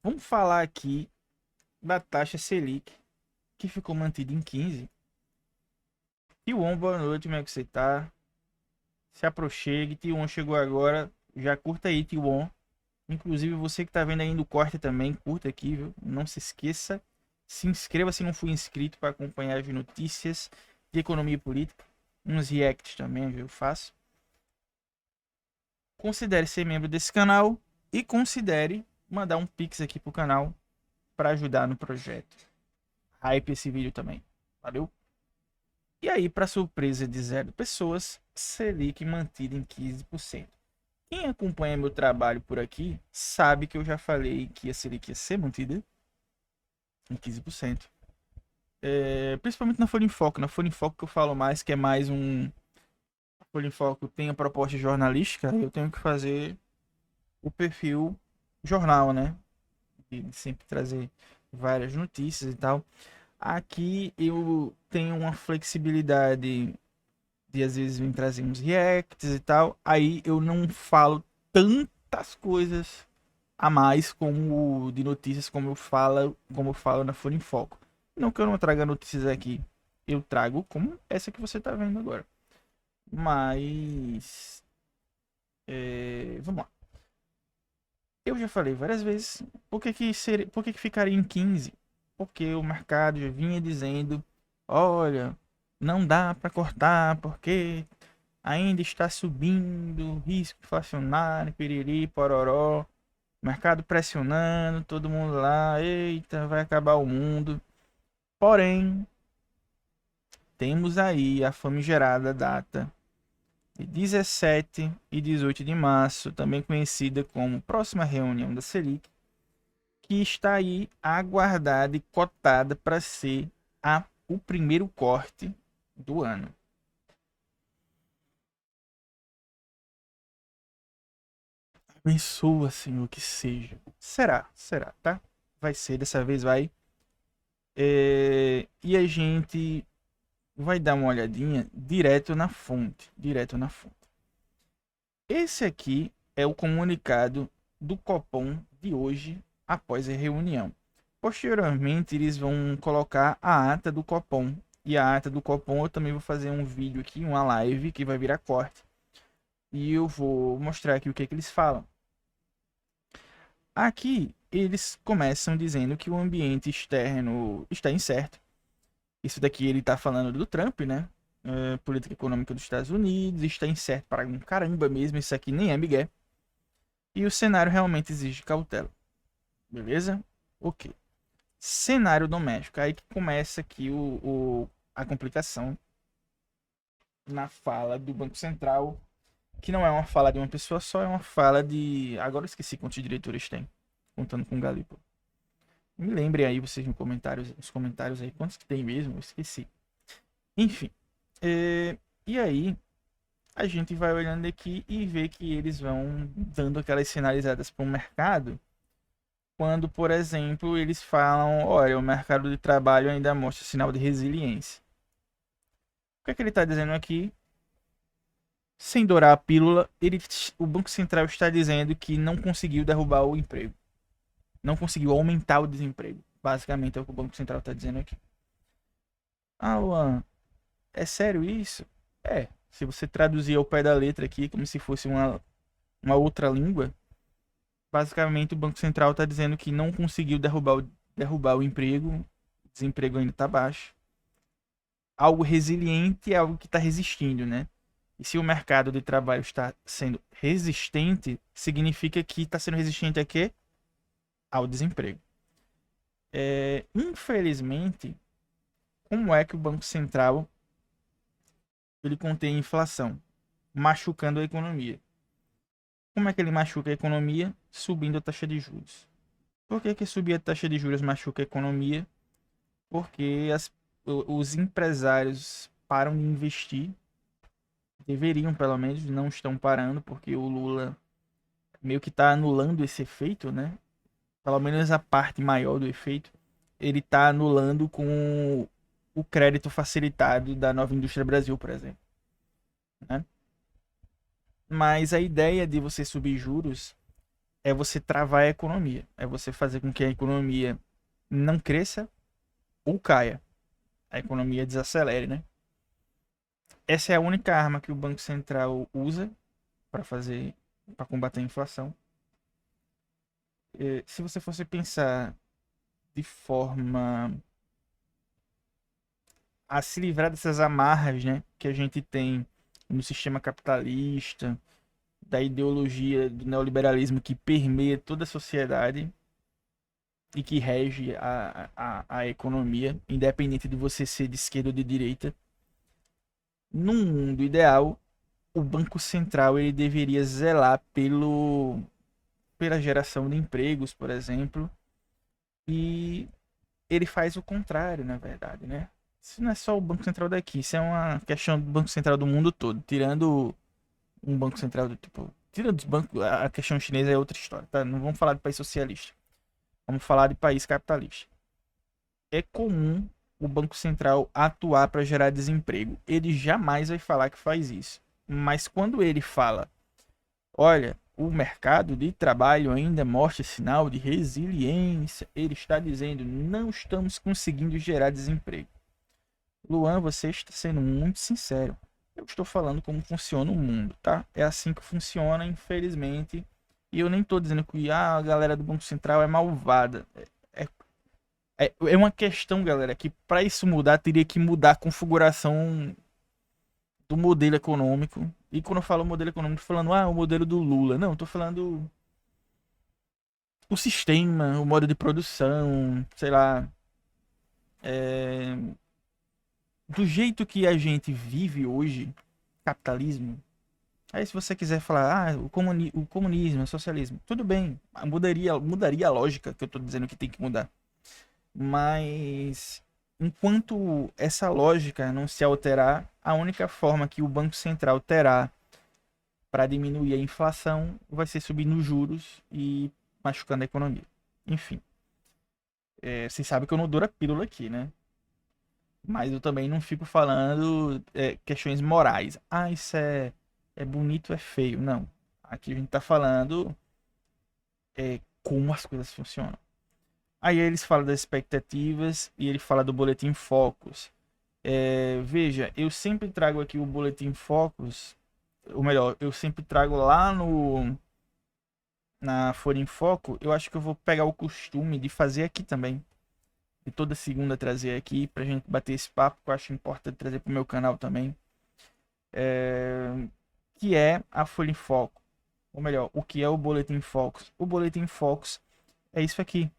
Vamos falar aqui da taxa Selic, que ficou mantida em 15. Tion, boa noite, como é que você tá? Se aproxime, Tion chegou agora, já curta aí, Tion. Inclusive você que tá vendo aí no corte também, curta aqui, viu? Não se esqueça, se inscreva se não for inscrito para acompanhar as notícias de economia e política. Uns reacts também, viu? Eu faço. Considere ser membro desse canal e considere mandar um pix aqui pro canal para ajudar no projeto. Hype esse vídeo também. Valeu? E aí, para surpresa de zero pessoas, Selic mantida em 15%. Quem acompanha meu trabalho por aqui sabe que eu já falei que a Selic ia ser mantida em 15%. Principalmente na Folha em Foco. Na Folha em Foco que eu falo mais, que é mais um... A Folha em Foco tem a proposta jornalística, eu tenho que fazer o perfil jornal, né? E sempre trazer várias notícias e tal. Aqui eu tenho uma flexibilidade de às vezes vir trazer uns reacts e tal. Aí eu não falo tantas coisas a mais como de notícias como eu falo na Folha em Foco. Não que eu não traga notícias aqui, eu trago como essa que você tá vendo agora. Mas vamos lá. Eu já falei várias vezes por que ficaria em 15? Porque o mercado já vinha dizendo, olha, não dá para cortar porque ainda está subindo, risco inflacionário, piriri, pororó, mercado pressionando, todo mundo lá, eita, vai acabar o mundo. Porém, temos aí a famigerada data de 17 e 18 de março, também conhecida como próxima reunião da Selic, que está aí aguardada e cotada para ser o primeiro corte do ano. Abençoa, Senhor, que seja. Será, tá? Vai ser, dessa vez vai. E a gente vai dar uma olhadinha direto na fonte. Direto na fonte. Esse aqui é o comunicado do Copom de hoje, após a reunião. Posteriormente, eles vão colocar a ata do Copom. E a ata do Copom eu também vou fazer um vídeo aqui, uma live, que vai virar corte. E eu vou mostrar aqui o que, é que eles falam. Aqui, eles começam dizendo que o ambiente externo está incerto. Isso daqui ele está falando do Trump, né? Política econômica dos Estados Unidos, está incerto para um caramba mesmo, isso aqui nem é migué. E o cenário realmente exige cautela. Beleza? Ok. Cenário doméstico. Aí que começa aqui a complicação na fala do Banco Central, que não é uma fala de uma pessoa só, é uma fala de... Agora eu esqueci quantos diretores tem, contando com o Galipo. Me lembrem aí vocês nos comentários aí, quantos que tem mesmo, eu esqueci. Enfim. E aí, a gente vai olhando aqui e vê que eles vão dando aquelas sinalizadas para o mercado. Quando, por exemplo, eles falam, olha, o mercado de trabalho ainda mostra sinal de resiliência. O que é que ele está dizendo aqui? Sem dourar a pílula, o Banco Central está dizendo que não conseguiu derrubar o emprego. Não conseguiu aumentar o desemprego. Basicamente é o que o Banco Central está dizendo aqui. Ah, Luan, é sério isso? É. Se você traduzir ao pé da letra aqui, como se fosse uma outra língua, basicamente o Banco Central está dizendo que não conseguiu derrubar o emprego, o desemprego ainda está baixo. Algo resiliente é algo que está resistindo, né? E se o mercado de trabalho está sendo resistente, significa que está sendo resistente a quê? Ao desemprego. Infelizmente, como é que o Banco Central ele contém a inflação, machucando a economia? Como é que ele machuca a economia? Subindo a taxa de juros. Por que subir a taxa de juros machuca a economia? Porque os empresários param de investir, deveriam pelo menos, não estão parando, porque o Lula meio que está anulando esse efeito, né? Pelo menos a parte maior do efeito, ele está anulando com o crédito facilitado da Nova Indústria Brasil, por exemplo, né? Mas a ideia de você subir juros é você travar a economia. É você fazer com que a economia não cresça ou caia. A economia desacelere, né? Essa é a única arma que o Banco Central usa para fazer, para combater a inflação. Se você fosse pensar de forma a se livrar dessas amarras, né, que a gente tem no sistema capitalista, da ideologia do neoliberalismo que permeia toda a sociedade e que rege a economia, independente de você ser de esquerda ou de direita. Num mundo ideal, o Banco Central ele deveria zelar pela geração de empregos, por exemplo, e ele faz o contrário, na verdade, né? Isso não é só o Banco Central daqui, isso é uma questão do Banco Central do mundo todo. Tirando um Banco Central do tipo. Tirando os bancos, a questão chinesa é outra história, tá? Não vamos falar de país socialista. Vamos falar de país capitalista. É comum o Banco Central atuar para gerar desemprego. Ele jamais vai falar que faz isso. Mas quando ele fala, olha, o mercado de trabalho ainda mostra sinal de resiliência, ele está dizendo, não estamos conseguindo gerar desemprego. Luan, você está sendo muito sincero. Eu estou falando como funciona o mundo, tá? É assim que funciona, infelizmente. E eu nem estou dizendo que a galera do Banco Central é malvada. É uma questão, galera, que para isso mudar, teria que mudar a configuração do modelo econômico. E quando eu falo modelo econômico, estou falando, o modelo do Lula. Não, estou falando o sistema, o modo de produção, sei lá. É, do jeito que a gente vive hoje, capitalismo. Aí se você quiser falar, o comunismo, o socialismo, tudo bem, mudaria a lógica que eu tô dizendo que tem que mudar. Mas enquanto essa lógica não se alterar, a única forma que o Banco Central terá para diminuir a inflação vai ser subindo os juros e machucando a economia. Enfim, vocês sabem que eu não dou a pílula aqui, né? Mas eu também não fico falando questões morais. Isso é bonito, é feio. Não. Aqui a gente tá falando como as coisas funcionam. Aí eles falam das expectativas e ele fala do Boletim Focus. Veja, eu sempre trago aqui o Boletim Focus, ou melhor, eu sempre trago lá no na Folha em Foco. Eu acho que eu vou pegar o costume de fazer aqui também. E toda segunda trazer aqui pra gente bater esse papo, que eu acho importante trazer pro meu canal também. Que é a Folha em Foco. Ou melhor, o que é o Boletim Focus? O Boletim Focus é isso aqui.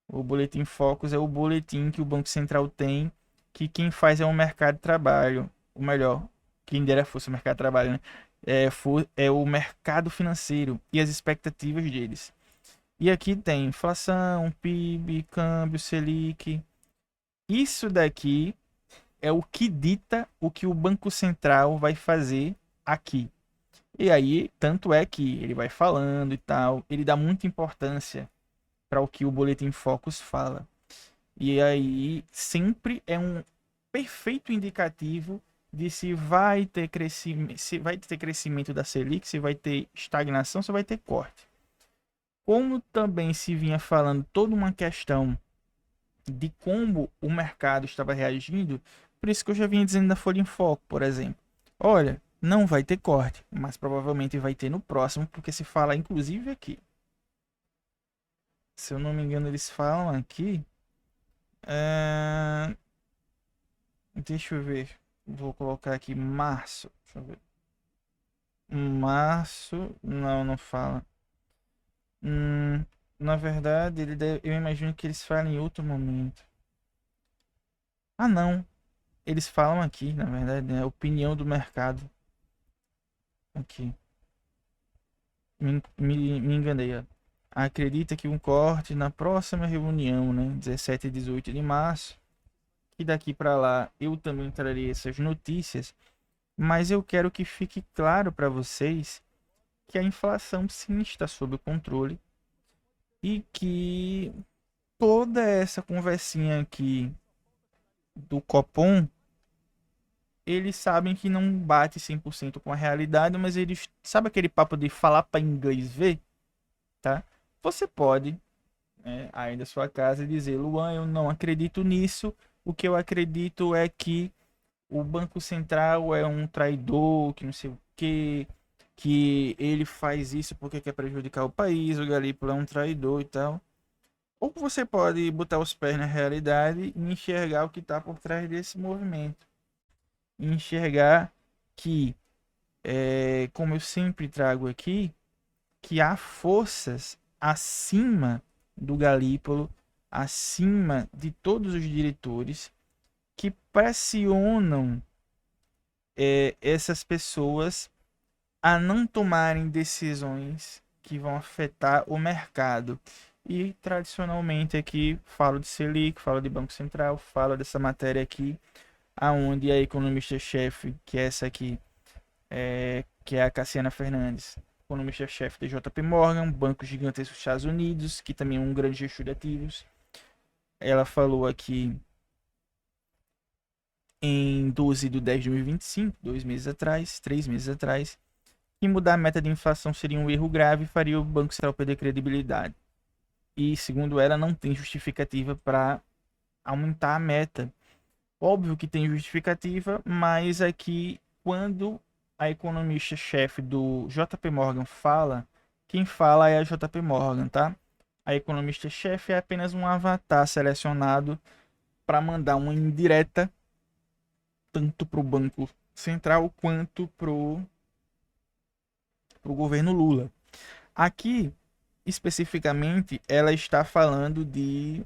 O Boletim Focus é o boletim que o Banco Central tem, que quem faz é o mercado de trabalho. Ou melhor, quem dera fosse o mercado de trabalho, né? É o mercado financeiro e as expectativas deles. E aqui tem inflação, PIB, câmbio, Selic. Isso daqui é o que dita o que o Banco Central vai fazer aqui. E aí, tanto é que ele vai falando e tal, ele dá muita importância para o que o Boletim Focus fala. E aí, sempre é um perfeito indicativo de se vai ter crescimento da Selic, se vai ter estagnação, se vai ter corte. Como também se vinha falando toda uma questão de como o mercado estava reagindo, por isso que eu já vinha dizendo da Folha em Foco, por exemplo. Olha, não vai ter corte, mas provavelmente vai ter no próximo, porque se fala inclusive aqui. Se eu não me engano, eles falam aqui. é, Deixa eu ver. Vou colocar aqui março. Deixa eu ver. Março. Não, não fala. Hum, Na verdade, eu imagino que eles falam em outro momento. Não. Eles falam aqui, na verdade, né? Opinião do mercado. Aqui. Me enganei, ó. Acredita que um corte na próxima reunião, né? 17 e 18 de março. E daqui para lá eu também trarei essas notícias. Mas eu quero que fique claro para vocês que a inflação sim está sob controle. E que toda essa conversinha aqui do Copom, eles sabem que não bate 100% com a realidade, mas eles, sabe aquele papo de falar para inglês ver? tá? Você pode, aí da sua casa, dizer: Luan, eu não acredito nisso. O que eu acredito é que o Banco Central é um traidor, que não sei o quê, que ele faz isso porque quer prejudicar o país, o Galípolo é um traidor e tal. Ou você pode botar os pés na realidade e enxergar o que está por trás desse movimento. E enxergar que, como eu sempre trago aqui, que há forças acima do Galípolo, acima de todos os diretores, que pressionam essas pessoas a não tomarem decisões que vão afetar o mercado. E tradicionalmente aqui falo de Selic, falo de Banco Central, falo dessa matéria aqui, aonde a economista-chefe, que é essa aqui, que é a Cassiana Fernandes, economista-chefe de JP Morgan, banco gigantesco dos Estados Unidos, que também é um grande gestor de ativos, ela falou aqui em 12 de 10 de 2025, 2 meses atrás, 3 meses atrás, que mudar a meta de inflação seria um erro grave e faria o Banco Central perder credibilidade. E, segundo ela, não tem justificativa para aumentar a meta. Óbvio que tem justificativa, mas aqui, quando a economista-chefe do JP Morgan fala, quem fala é a JP Morgan, tá? A economista-chefe é apenas um avatar selecionado para mandar uma indireta tanto para o Banco Central quanto para o governo Lula. Aqui, especificamente, ela está falando de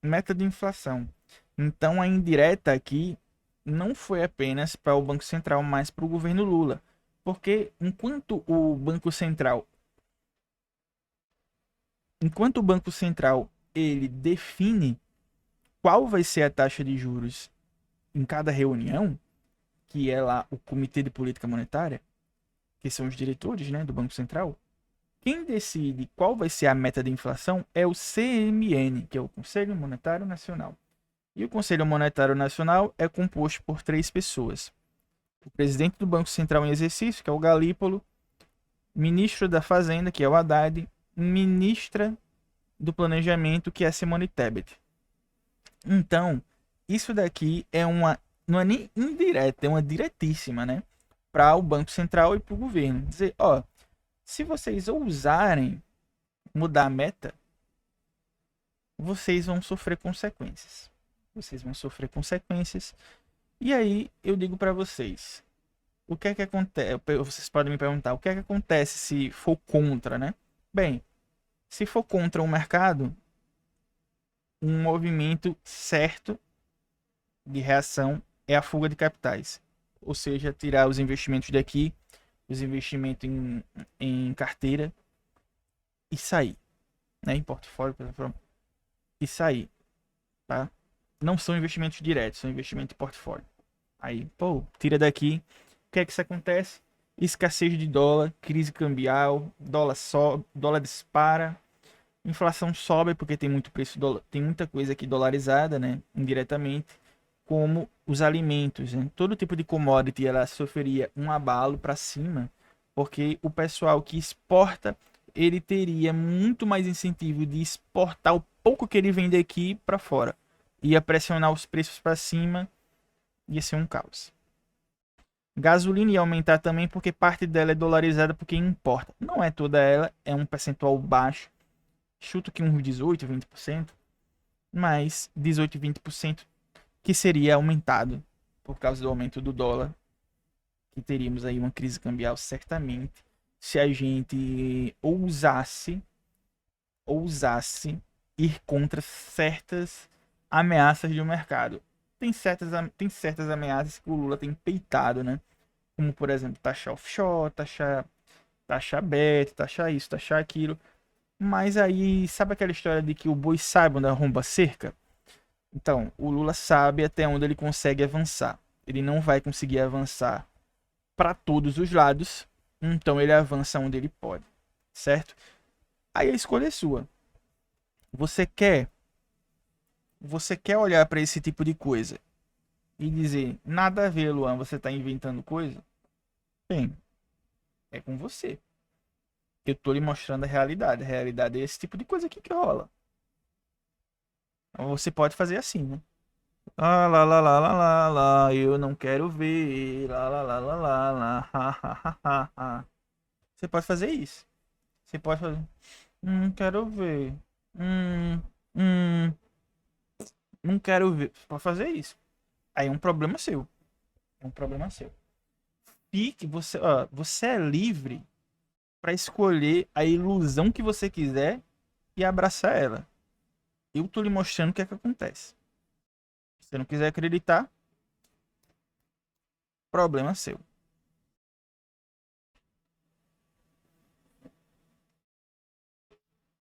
meta de inflação. Então, a indireta aqui não foi apenas para o Banco Central, mas para o governo Lula. Porque enquanto o Banco Central ele define qual vai ser a taxa de juros em cada reunião, que é lá o Comitê de Política Monetária, que são os diretores, né, do Banco Central, quem decide qual vai ser a meta de inflação é o CMN, que é o Conselho Monetário Nacional. E o Conselho Monetário Nacional é composto por 3 pessoas: o presidente do Banco Central em exercício, que é o Galípolo, ministro da Fazenda, que é o Haddad, ministra do Planejamento, que é a Simone Tebet. Então, isso daqui não é nem indireta, é uma diretíssima, né? Para o Banco Central e para o governo. Dizer, ó, se vocês ousarem mudar a meta, vocês vão sofrer consequências. Vocês vão sofrer consequências. E aí eu digo para vocês, o que é que acontece? Vocês podem me perguntar, o que é que acontece se for contra, né? Bem, se for contra o mercado, um movimento certo de reação é a fuga de capitais. Ou seja, tirar os investimentos daqui, os investimentos em carteira e sair, né? Em portfólio, e sair, tá? Não são investimentos diretos, são investimentos em portfólio. Aí, pô, tira daqui. O que é que isso acontece? Escassez de dólar, crise cambial, dólar sobe, dólar dispara, inflação sobe porque tem muito preço, tem muita coisa aqui dolarizada, né, indiretamente, como os alimentos, né? Todo tipo de commodity ela sofreria um abalo para cima, porque o pessoal que exporta, ele teria muito mais incentivo de exportar o pouco que ele vende aqui para fora. Ia pressionar os preços para cima, ia ser um caos. Gasolina ia aumentar também porque parte dela é dolarizada porque importa. Não é toda ela, é um percentual baixo. Chuto que uns 18, 20%, mas 18, 20% que seria aumentado por causa do aumento do dólar, que teríamos aí uma crise cambial certamente se a gente ousasse ir contra certas ameaças do mercado. Tem certas ameaças que o Lula tem peitado, né? Como, por exemplo, taxar offshore, taxar bet, taxar isso, taxar aquilo. Mas aí, sabe aquela história de que o boi sabe onde arromba a cerca? Então, o Lula sabe até onde ele consegue avançar. Ele não vai conseguir avançar para todos os lados, então ele avança onde ele pode, certo? Aí a escolha é sua. Você quer, você quer olhar para esse tipo de coisa e dizer, nada a ver, Luan, você está inventando coisa? Bem, é com você. Eu tô lhe mostrando a realidade. A realidade é esse tipo de coisa aqui que rola. Então, você pode fazer assim, né? Ah, lá, lá, lá, lá, lá, lá, eu não quero ver. Lá, lá, lá, lá, lá, lá, ha, ha, ha, ha, ha. Você pode fazer isso. Você pode fazer. Quero ver. Hum, hum, não quero ver. Você pode fazer isso. Aí é um problema seu. É um problema seu. Fique, você, ó, você é livre para escolher a ilusão que você quiser e abraçar ela. Eu tô lhe mostrando o que é que acontece. Se você não quiser acreditar, problema seu.